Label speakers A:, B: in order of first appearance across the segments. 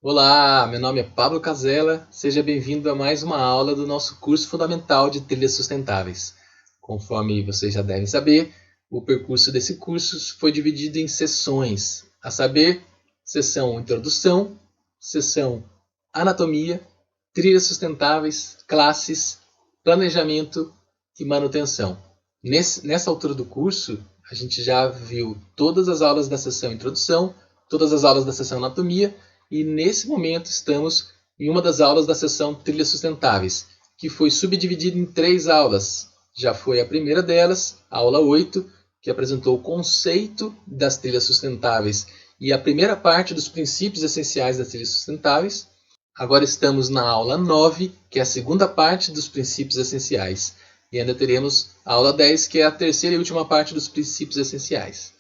A: Olá, meu nome é Pablo Casella, seja bem-vindo a mais uma aula do nosso curso fundamental de trilhas sustentáveis. Conforme vocês já devem saber, o percurso desse curso foi dividido em sessões, a saber, sessão Introdução, sessão Anatomia, Trilhas Sustentáveis, Classes, Planejamento e Manutenção. Nessa altura do curso, a gente já viu todas as aulas da sessão Introdução, todas as aulas da sessão Anatomia, e nesse momento estamos em uma das aulas da sessão Trilhas Sustentáveis, que foi subdividida em 3 aulas. Já foi a primeira delas, a aula 8, que apresentou o conceito das trilhas sustentáveis e a primeira parte dos princípios essenciais das trilhas sustentáveis. Agora estamos na aula 9, que é a segunda parte dos princípios essenciais. E ainda teremos a aula 10, que é a terceira e última parte dos princípios essenciais.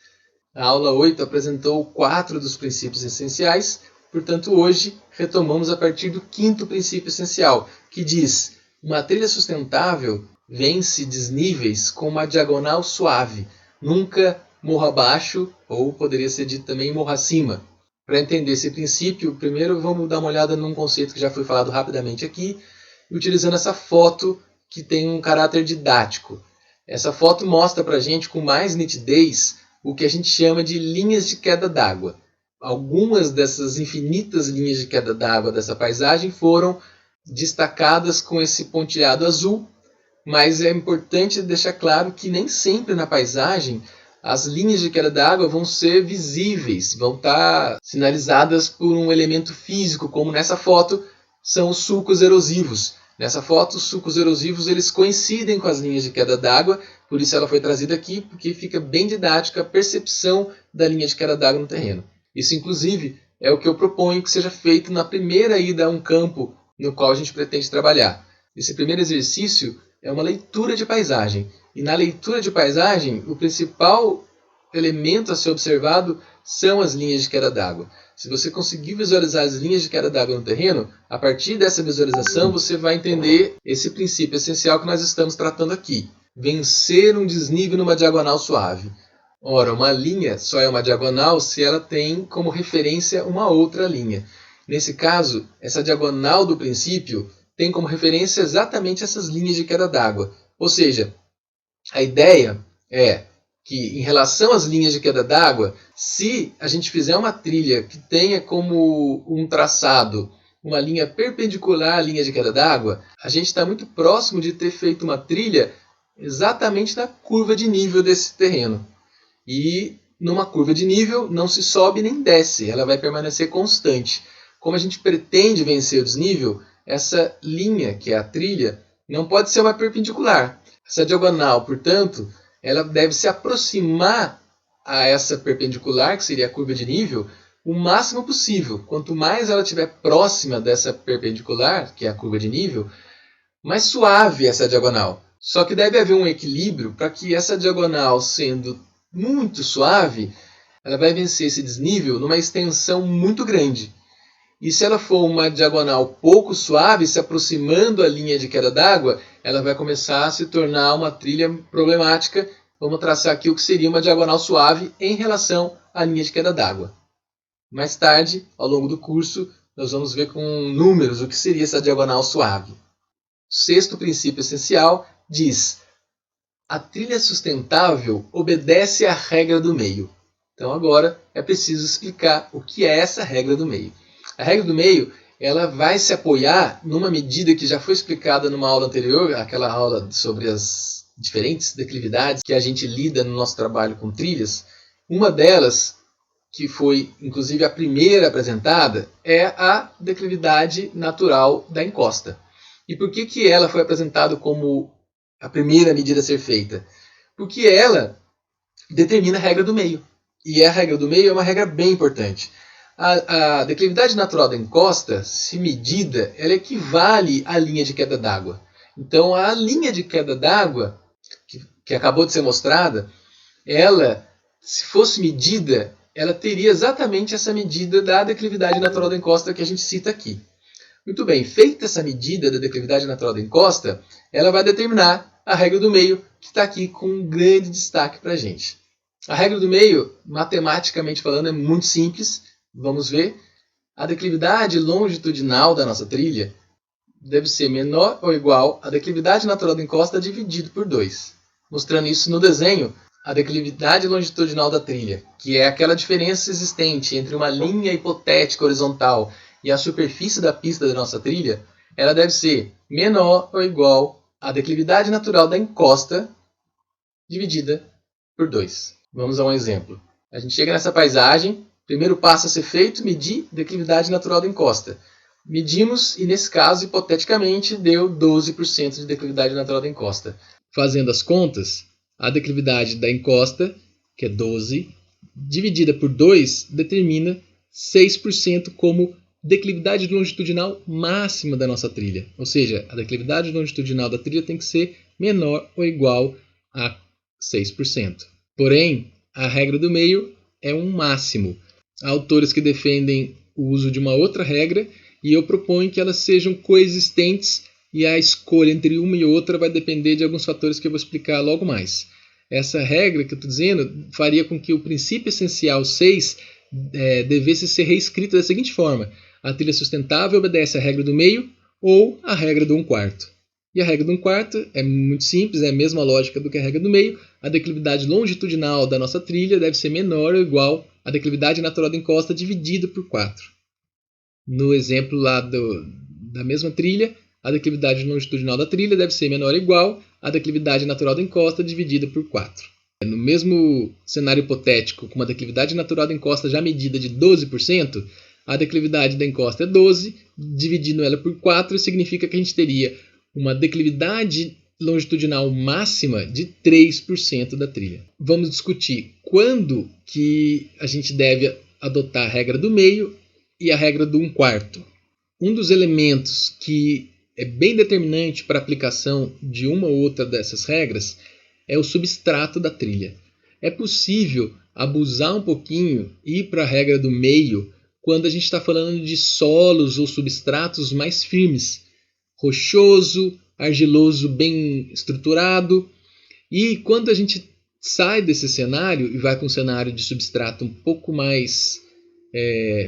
A: A aula 8 apresentou 4 dos princípios essenciais. Portanto, hoje retomamos a partir do 5º princípio essencial, que diz: uma trilha sustentável vence desníveis com uma diagonal suave, nunca morro abaixo, ou poderia ser dito também morro acima. Para entender esse princípio, primeiro vamos dar uma olhada num conceito que já foi falado rapidamente aqui, utilizando essa foto que tem um caráter didático. Essa foto mostra para a gente com mais nitidez o que a gente chama de linhas de queda d'água. Algumas dessas infinitas linhas de queda d'água dessa paisagem foram destacadas com esse pontilhado azul, mas é importante deixar claro que nem sempre na paisagem as linhas de queda d'água vão ser visíveis, vão estar sinalizadas por um elemento físico, como nessa foto são os sulcos erosivos. Nessa foto, os sulcos erosivos eles coincidem com as linhas de queda d'água, por isso ela foi trazida aqui, porque fica bem didática a percepção da linha de queda d'água no terreno. Isso, inclusive, é o que eu proponho que seja feito na primeira ida a um campo no qual a gente pretende trabalhar. Esse primeiro exercício é uma leitura de paisagem. E na leitura de paisagem, o principal elemento a ser observado são as linhas de queda d'água. Se você conseguir visualizar as linhas de queda d'água no terreno, a partir dessa visualização você vai entender esse princípio essencial que nós estamos tratando aqui. Vencer um desnível numa diagonal suave. Ora, uma linha só é uma diagonal se ela tem como referência uma outra linha. Nesse caso, essa diagonal do princípio tem como referência exatamente essas linhas de queda d'água. Ou seja, a ideia é que, em relação às linhas de queda d'água, se a gente fizer uma trilha que tenha como um traçado uma linha perpendicular à linha de queda d'água, a gente está muito próximo de ter feito uma trilha exatamente na curva de nível desse terreno. E numa curva de nível não se sobe nem desce, ela vai permanecer constante. Como a gente pretende vencer o desnível, essa linha, que é a trilha, não pode ser uma perpendicular. Essa diagonal, portanto, ela deve se aproximar a essa perpendicular, que seria a curva de nível, o máximo possível. Quanto mais ela estiver próxima dessa perpendicular, que é a curva de nível, mais suave essa diagonal. Só que deve haver um equilíbrio para que essa diagonal, sendo muito suave, ela vai vencer esse desnível numa extensão muito grande. E se ela for uma diagonal pouco suave, se aproximando da linha de queda d'água, ela vai começar a se tornar uma trilha problemática. Vamos traçar aqui o que seria uma diagonal suave em relação à linha de queda d'água. Mais tarde, ao longo do curso, nós vamos ver com números o que seria essa diagonal suave. O 6º princípio essencial diz: a trilha sustentável obedece à regra do meio. Então agora é preciso explicar o que é essa regra do meio. A regra do meio ela vai se apoiar numa medida que já foi explicada numa aula anterior, aquela aula sobre as diferentes declividades que a gente lida no nosso trabalho com trilhas. Uma delas, que foi inclusive a primeira apresentada, é a declividade natural da encosta. E por que ela foi apresentada como a primeira medida a ser feita? Porque ela determina a regra do meio. E a regra do meio é uma regra bem importante. A declividade natural da encosta, se medida, ela equivale à linha de queda d'água. Então, a linha de queda d'água, que acabou de ser mostrada, ela, se fosse medida, ela teria exatamente essa medida da declividade natural da encosta que a gente cita aqui. Muito bem, feita essa medida da declividade natural da encosta, ela vai determinar a regra do meio, que está aqui com um grande destaque para a gente. A regra do meio, matematicamente falando, é muito simples. Vamos ver. A declividade longitudinal da nossa trilha deve ser menor ou igual à declividade natural da encosta dividido por 2. Mostrando isso no desenho, a declividade longitudinal da trilha, que é aquela diferença existente entre uma linha hipotética horizontal e a superfície da pista da nossa trilha, ela deve ser menor ou igual à declividade natural da encosta dividida por 2. Vamos a um exemplo. A gente chega nessa paisagem, primeiro passo a ser feito, medir a declividade natural da encosta. Medimos e, nesse caso, hipoteticamente, deu 12% de declividade natural da encosta. Fazendo as contas, a declividade da encosta, que é 12, dividida por 2, determina 6% como declividade longitudinal máxima da nossa trilha. Ou seja, a declividade longitudinal da trilha tem que ser menor ou igual a 6%. Porém, a regra do meio é um máximo. Há autores que defendem o uso de uma outra regra e eu proponho que elas sejam coexistentes e a escolha entre uma e outra vai depender de alguns fatores que eu vou explicar logo mais. Essa regra que eu estou dizendo faria com que o princípio essencial 6 devesse ser reescrito da seguinte forma: a trilha sustentável obedece à regra do meio ou à regra do 1/4. E a regra do 1/4 é muito simples, é a mesma lógica do que a regra do meio. A declividade longitudinal da nossa trilha deve ser menor ou igual à declividade natural da encosta dividido por 4. No exemplo lá da mesma trilha, a declividade longitudinal da trilha deve ser menor ou igual à declividade natural da encosta dividida por 4. No mesmo cenário hipotético, com uma declividade natural da encosta já medida de 12%, a declividade da encosta é 12, dividindo ela por 4 significa que a gente teria uma declividade longitudinal máxima de 3% da trilha. Vamos discutir quando que a gente deve adotar a regra do meio e a regra do 1/4. Um dos elementos que é bem determinante para a aplicação de uma ou outra dessas regras é o substrato da trilha. É possível abusar um pouquinho e ir para a regra do meio quando a gente está falando de solos ou substratos mais firmes, rochoso, argiloso bem estruturado. E quando a gente sai desse cenário e vai para um cenário de substrato um pouco mais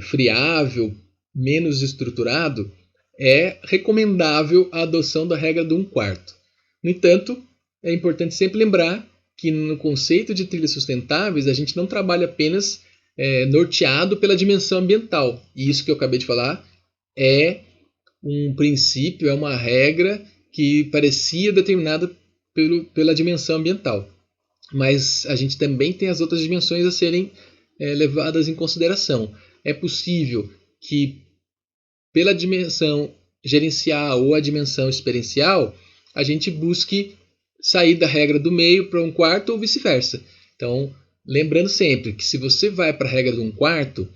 A: friável, menos estruturado, é recomendável a adoção da regra do 1/4. No entanto, é importante sempre lembrar que no conceito de trilhas sustentáveis a gente não trabalha apenas norteado pela dimensão ambiental. E isso que eu acabei de falar é um princípio, é uma regra que parecia determinada pela dimensão ambiental. Mas a gente também tem as outras dimensões a serem levadas em consideração. É possível que, pela dimensão gerencial ou a dimensão experiencial, a gente busque sair da regra do meio para 1/4 ou vice-versa. Então, lembrando sempre que se você vai para a regra do 1/4,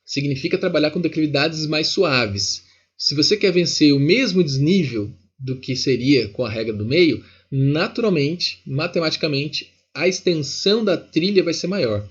A: significa trabalhar com declividades mais suaves. Se você quer vencer o mesmo desnível do que seria com a regra do meio, naturalmente, matematicamente, a extensão da trilha vai ser maior.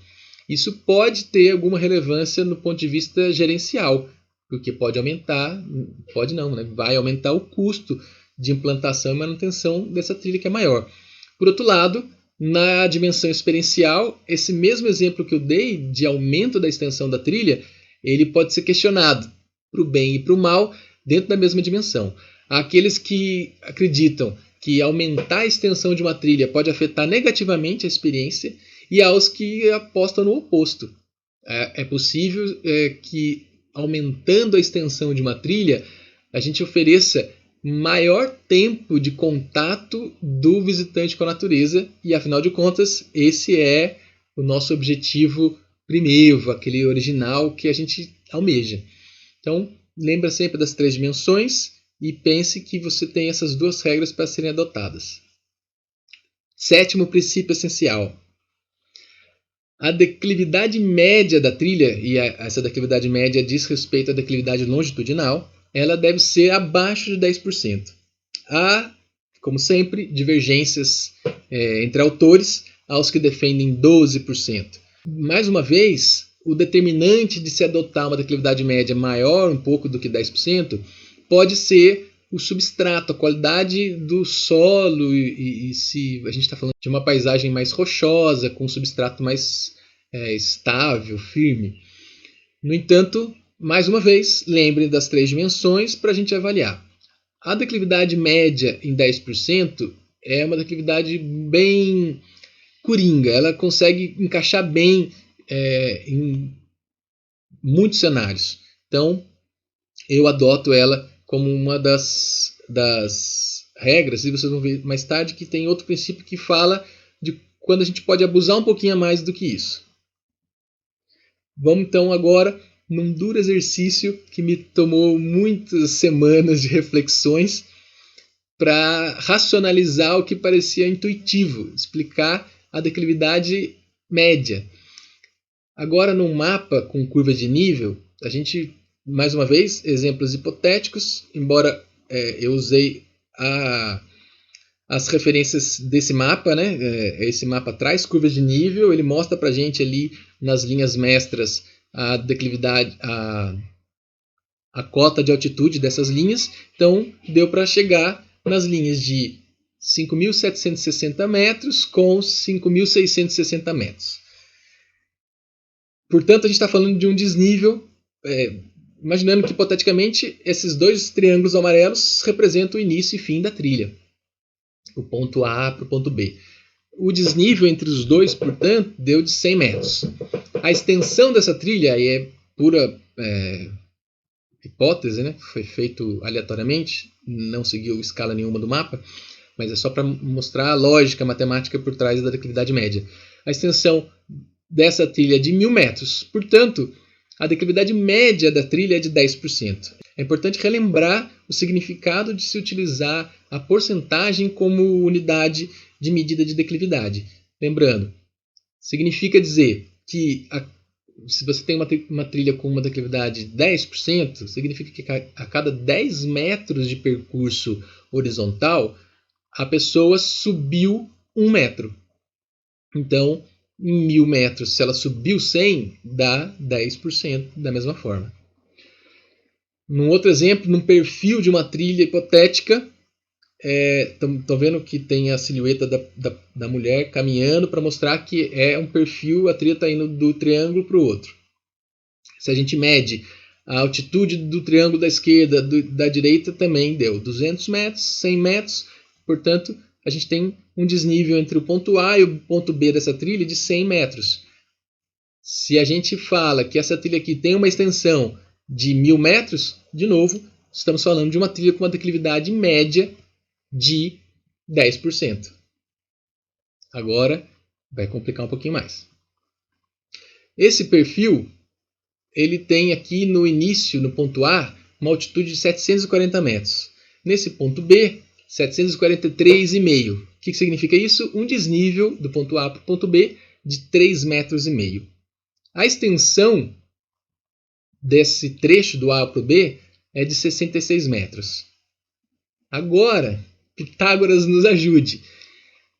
A: Isso pode ter alguma relevância no ponto de vista gerencial, porque pode aumentar, pode não, né? Vai aumentar o custo de implantação e manutenção dessa trilha que é maior. Por outro lado, na dimensão experiencial, esse mesmo exemplo que eu dei de aumento da extensão da trilha, ele pode ser questionado para o bem e para o mal dentro da mesma dimensão. Há aqueles que acreditam que aumentar a extensão de uma trilha pode afetar negativamente a experiência e há os que apostam no oposto. É possível que aumentando a extensão de uma trilha a gente ofereça maior tempo de contato do visitante com a natureza e, afinal de contas, esse é o nosso objetivo primeiro, aquele original que a gente almeja. Então, lembra sempre das 3 dimensões e pense que você tem essas 2 regras para serem adotadas. 7º princípio essencial. A declividade média da trilha, e essa declividade média diz respeito à declividade longitudinal, ela deve ser abaixo de 10%. Há, como sempre, divergências entre autores, aos que defendem 12%. Mais uma vez, o determinante de se adotar uma declividade média maior um pouco do que 10% pode ser o substrato, a qualidade do solo e se a gente está falando de uma paisagem mais rochosa, com um substrato mais estável, firme. No entanto, Mais uma vez, lembrem das 3 dimensões para a gente avaliar. A declividade média em 10% é uma declividade bem coringa. Ela consegue encaixar bem em muitos cenários. Então, eu adoto ela como uma das regras, e vocês vão ver mais tarde que tem outro princípio que fala de quando a gente pode abusar um pouquinho a mais do que isso. Vamos então agora num duro exercício que me tomou muitas semanas de reflexões para racionalizar o que parecia intuitivo, explicar a declividade média. Agora, num mapa com curva de nível, a gente, mais uma vez, exemplos hipotéticos, embora eu usei as referências desse mapa, né? Esse mapa traz curvas de nível, ele mostra para a gente ali nas linhas mestras a declividade, a cota de altitude dessas linhas. Então, deu para chegar nas linhas de 5.760 metros com 5.660 metros. Portanto, a gente está falando de um desnível, imaginando que, hipoteticamente, esses 2 triângulos amarelos representam o início e fim da trilha. O ponto A para o ponto B. O desnível entre os dois, portanto, deu de 100 metros. A extensão dessa trilha, aí é pura hipótese, né? Foi feito aleatoriamente, não seguiu escala nenhuma do mapa, mas é só para mostrar a lógica matemática por trás da declividade média. A extensão dessa trilha é de 1.000 metros, portanto, a declividade média da trilha é de 10%. É importante relembrar o significado de se utilizar a porcentagem como unidade de medida de declividade. Lembrando, significa dizer que se você tem uma trilha com uma declividade de 10%, significa que a cada 10 metros de percurso horizontal, a pessoa subiu 1 metro. Então, em 1.000 metros, se ela subiu 100, dá 10% da mesma forma. Num outro exemplo, num perfil de uma trilha hipotética, estão vendo que tem a silhueta da mulher caminhando para mostrar que é um perfil, a trilha está indo do triângulo para o outro. Se a gente mede a altitude do triângulo da esquerda, da direita, também deu 200 metros, 100 metros, portanto, a gente tem um desnível entre o ponto A e o ponto B dessa trilha de 100 metros. Se a gente fala que essa trilha aqui tem uma extensão de 1.000 metros, de novo, estamos falando de uma trilha com uma declividade média de 10%. Agora, vai complicar um pouquinho mais. Esse perfil, ele tem aqui no início, no ponto A, uma altitude de 740 metros. Nesse ponto B, 743,5. O que significa isso? Um desnível do ponto A para o ponto B de 3,5 metros. A extensão desse trecho do A para o B é de 66 metros. Agora, Pitágoras nos ajude.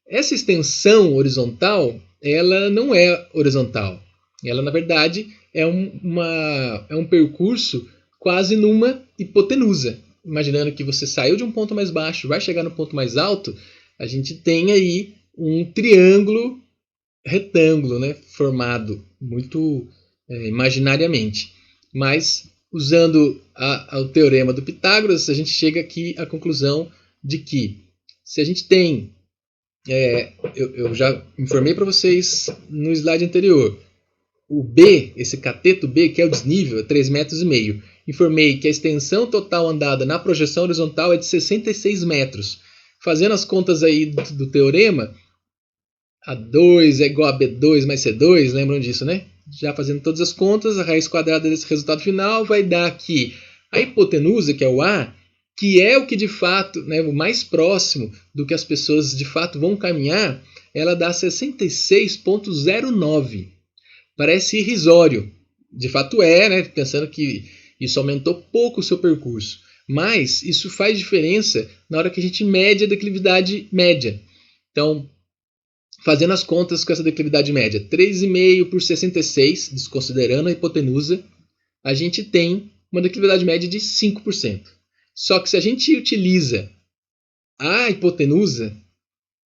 A: Essa extensão horizontal, ela não é horizontal. Ela, na verdade, é um percurso quase numa hipotenusa. Imaginando que você saiu de um ponto mais baixo, vai chegar no ponto mais alto, a gente tem aí um triângulo retângulo, né, formado muito imaginariamente. Mas, usando o teorema do Pitágoras, a gente chega aqui à conclusão de que se a gente tem, eu já informei para vocês no slide anterior, o B, esse cateto B, que é o desnível, é 3,5 metros. Informei que a extensão total andada na projeção horizontal é de 66 metros. Fazendo as contas aí do teorema, A2 é igual a B2 mais C2, lembram disso, né? Já fazendo todas as contas, a raiz quadrada desse resultado final vai dar aqui a hipotenusa, que é o A, que é o que de fato, né, o mais próximo do que as pessoas de fato vão caminhar, ela dá 66,09. Parece irrisório. De fato né? Pensando que isso aumentou pouco o seu percurso. Mas isso faz diferença na hora que a gente mede a declividade média. Então, fazendo as contas com essa declividade média, 3,5 por 66, desconsiderando a hipotenusa, a gente tem uma declividade média de 5%. Só que se a gente utiliza a hipotenusa,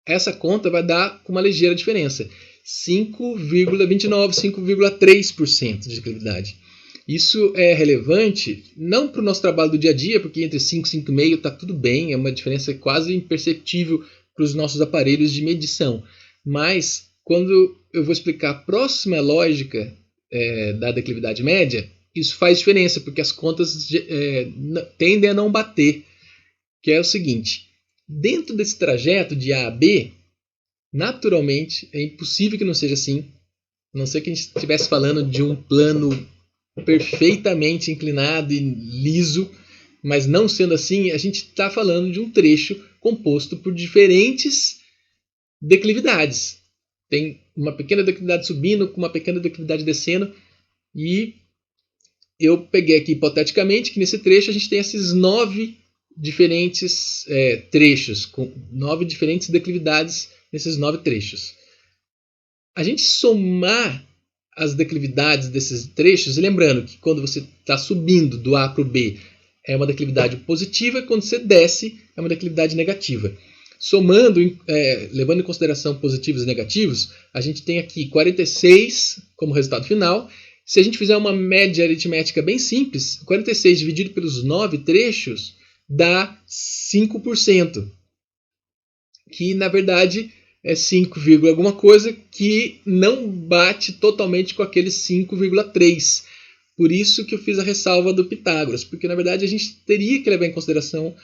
A: essa conta vai dar com uma ligeira diferença. 5,29, 5,3% de declividade. Isso é relevante não para o nosso trabalho do dia a dia, porque entre 5 e 5,5 está tudo bem, é uma diferença quase imperceptível para os nossos aparelhos de medição. Mas quando eu vou explicar a próxima lógica da declividade média, isso faz diferença, porque as contas tendem a não bater, que é o seguinte: dentro desse trajeto de A a B, naturalmente, é impossível que não seja assim, a não ser que a gente estivesse falando de um plano perfeitamente inclinado e liso, mas não sendo assim, a gente está falando de um trecho composto por diferentes declividades. Tem uma pequena declividade subindo, com uma pequena declividade descendo, e eu peguei aqui hipoteticamente que nesse trecho a gente tem esses 9 diferentes trechos, com 9 diferentes declividades nesses 9 trechos. A gente somar as declividades desses trechos, lembrando que quando você está subindo do A para o B é uma declividade positiva, e quando você desce é uma declividade negativa. Somando, levando em consideração positivos e negativos, a gente tem aqui 46 como resultado final. Se a gente fizer uma média aritmética bem simples, 46 dividido pelos 9 trechos dá 5%, que na verdade é 5, alguma coisa, que não bate totalmente com aqueles 5,3. Por isso que eu fiz a ressalva do Pitágoras, porque na verdade a gente teria que levar em consideração,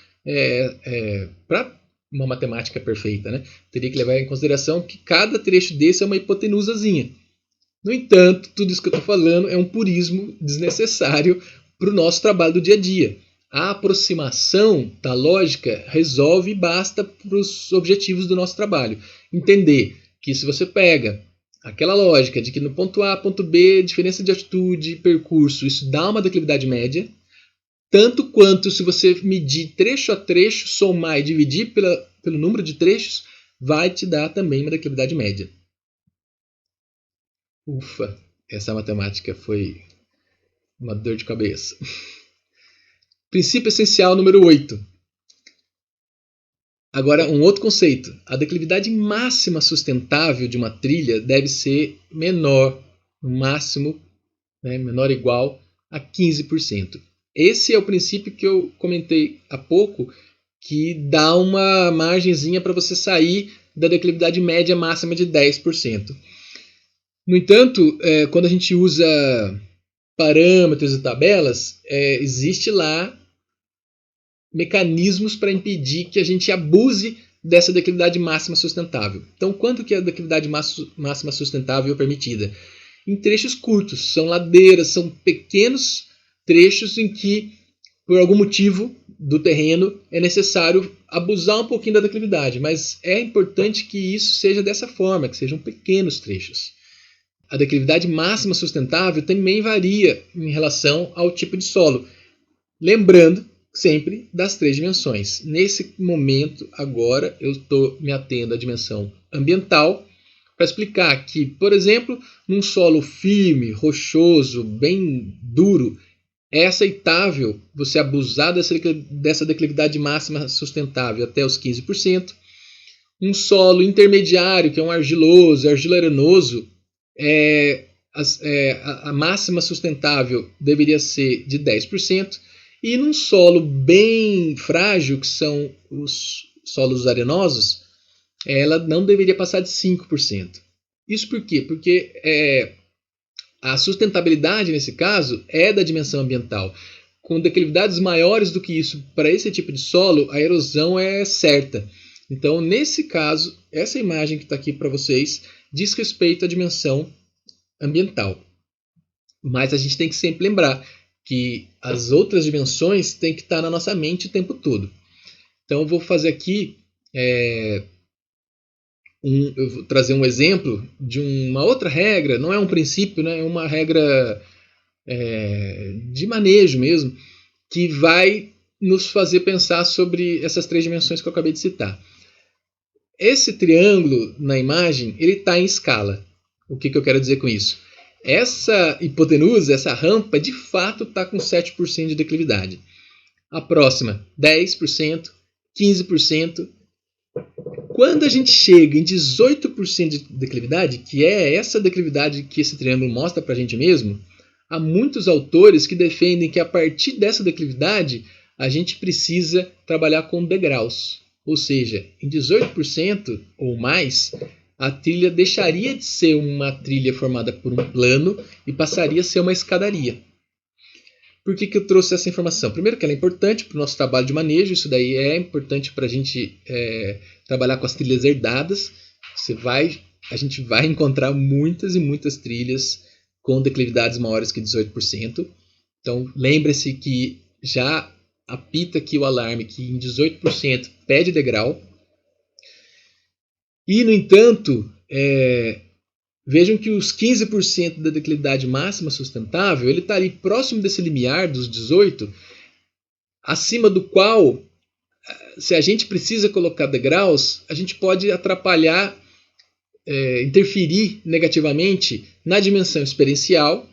A: para uma matemática perfeita, né? Teria que levar em consideração que cada trecho desse é uma hipotenusazinha. No entanto, tudo isso que eu estou falando é um purismo desnecessário para o nosso trabalho do dia a dia. A aproximação da lógica resolve e basta para os objetivos do nosso trabalho. Entender que se você pega aquela lógica de que no ponto A, ponto B, diferença de altitude, percurso, isso dá uma declividade média, tanto quanto se você medir trecho a trecho, somar e dividir pelo número de trechos, vai te dar também uma declividade média. Ufa, essa matemática foi uma dor de cabeça. Princípio essencial número 8. Agora, um outro conceito. A declividade máxima sustentável de uma trilha deve ser menor, no máximo, menor ou igual a 15%. Esse é o princípio que eu comentei há pouco, que dá uma margenzinha para você sair da declividade média máxima de 10%. No entanto, quando a gente usa parâmetros e tabelas, existe lá mecanismos para impedir que a gente abuse dessa declividade máxima sustentável. Então, quanto que a declividade máxima sustentável é permitida? Em trechos curtos, são ladeiras, são pequenos trechos em que, por algum motivo do terreno, é necessário abusar um pouquinho da declividade, mas é importante que isso seja dessa forma, que sejam pequenos trechos. A declividade máxima sustentável também varia em relação ao tipo de solo. Lembrando sempre das 3 dimensões. Nesse momento, agora, eu estou me atendo à dimensão ambiental para explicar que, por exemplo, num solo firme, rochoso, bem duro, é aceitável você abusar dessa declividade máxima sustentável até os 15%. Um solo intermediário, que é um argiloso, argilo-arenoso, a máxima sustentável deveria ser de 10%. E num solo bem frágil, que são os solos arenosos, ela não deveria passar de 5%. Isso por quê? Porque a sustentabilidade, nesse caso, é da dimensão ambiental. Com declividades maiores do que isso, para esse tipo de solo, a erosão é certa. Então, nesse caso, essa imagem que está aqui para vocês diz respeito à dimensão ambiental. Mas a gente tem que sempre lembrar que as outras dimensões têm que estar na nossa mente o tempo todo. Então eu vou fazer aqui, eu vou trazer um exemplo de uma outra regra, não é um princípio, né? É uma regra de manejo mesmo, que vai nos fazer pensar sobre essas 3 dimensões que eu acabei de citar. Esse triângulo na imagem, ele está em escala. O que eu quero dizer com isso? Essa hipotenusa, essa rampa, de fato está com 7% de declividade. A próxima, 10%, 15%. Quando a gente chega em 18% de declividade, que é essa declividade que esse triângulo mostra para a gente mesmo, há muitos autores que defendem que a partir dessa declividade a gente precisa trabalhar com degraus. Ou seja, em 18% ou mais, a trilha deixaria de ser uma trilha formada por um plano e passaria a ser uma escadaria. Por que eu trouxe essa informação? Primeiro que ela é importante para o nosso trabalho de manejo, isso daí é importante para a gente trabalhar com as trilhas herdadas. A gente vai encontrar muitas e muitas trilhas com declividades maiores que 18%. Então lembre-se que já apita aqui o alarme que em 18% pede degrau. E, no entanto, vejam que os 15% da declividade máxima sustentável ele está ali próximo desse limiar dos 18%, acima do qual, se a gente precisa colocar degraus, a gente pode atrapalhar, interferir negativamente na dimensão experiencial,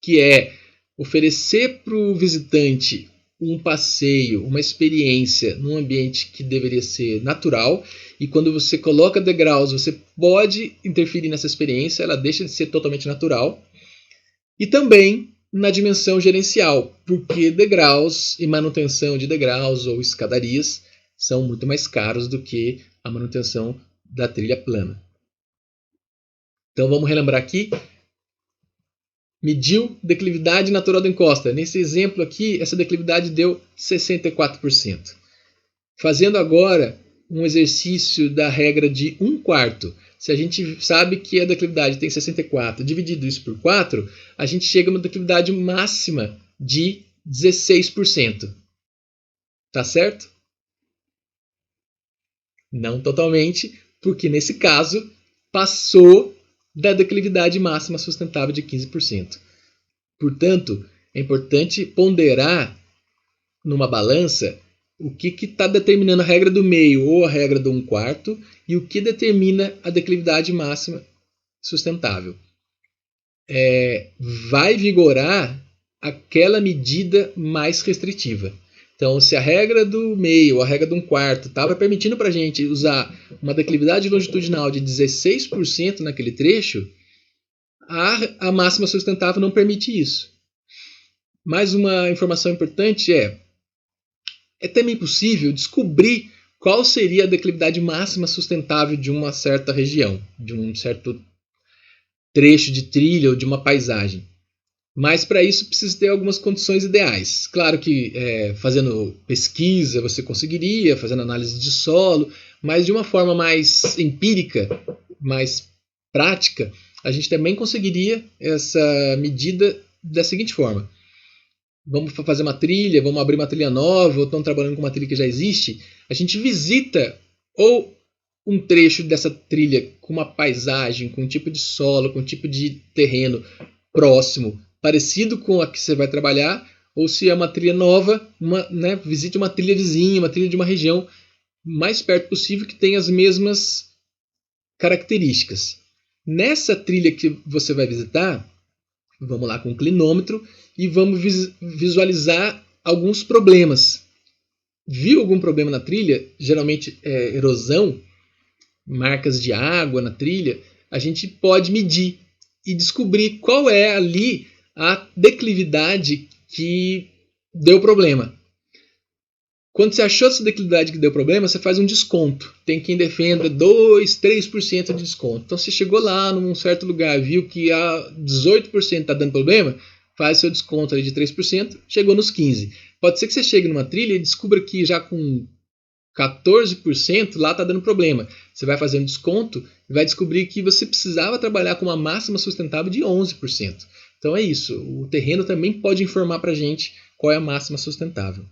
A: que é oferecer para o visitante um passeio, uma experiência num ambiente que deveria ser natural, e quando você coloca degraus, você pode interferir nessa experiência, ela deixa de ser totalmente natural. E também na dimensão gerencial, porque degraus e manutenção de degraus ou escadarias são muito mais caros do que a manutenção da trilha plana. Então vamos relembrar aqui. Mediu declividade natural da encosta. Nesse exemplo aqui, essa declividade deu 64%. Fazendo agora um exercício da regra de 1/4. Se a gente sabe que a declividade tem 64, dividido isso por 4, a gente chega a uma declividade máxima de 16%. Tá certo? Não totalmente, porque nesse caso passou da declividade máxima sustentável de 15%. Portanto, é importante ponderar numa balança o que está determinando a regra do meio ou a regra do 1/4 e o que determina a declividade máxima sustentável. Vai vigorar aquela medida mais restritiva. Então, se a regra do meio ou a regra do 1/4 estava permitindo para a gente usar uma declividade longitudinal de 16% naquele trecho, a máxima sustentável não permite isso. Mais uma informação importante é também possível descobrir qual seria a declividade máxima sustentável de uma certa região, de um certo trecho de trilha ou de uma paisagem. Mas para isso precisa ter algumas condições ideais. Claro que fazendo pesquisa você conseguiria, fazendo análise de solo, mas de uma forma mais empírica, mais prática, a gente também conseguiria essa medida da seguinte forma. Vamos fazer uma trilha, vamos abrir uma trilha nova, ou estamos trabalhando com uma trilha que já existe, a gente visita ou um trecho dessa trilha com uma paisagem, com um tipo de solo, com um tipo de terreno próximo, parecido com a que você vai trabalhar, ou se é uma trilha nova, visite uma trilha vizinha, uma trilha de uma região mais perto possível que tenha as mesmas características. Nessa trilha que você vai visitar, vamos lá com o clinômetro e vamos visualizar alguns problemas. Viu algum problema na trilha? Geralmente erosão, marcas de água na trilha. A gente pode medir e descobrir qual é ali a declividade que deu problema. Quando você achou essa declividade que deu problema, você faz um desconto. Tem quem defenda 2%, 3% de desconto. Então, você chegou lá num certo lugar, viu que a 18% está dando problema, faz seu desconto ali de 3%, chegou nos 15%. Pode ser que você chegue numa trilha e descubra que já com 14% lá está dando problema. Você vai fazer um desconto e vai descobrir que você precisava trabalhar com uma máxima sustentável de 11%. Então é isso. O terreno também pode informar para a gente qual é a máxima sustentável.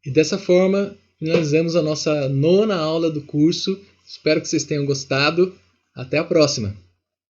A: E dessa forma, finalizamos a nossa 9ª aula do curso. Espero que vocês tenham gostado. Até a próxima!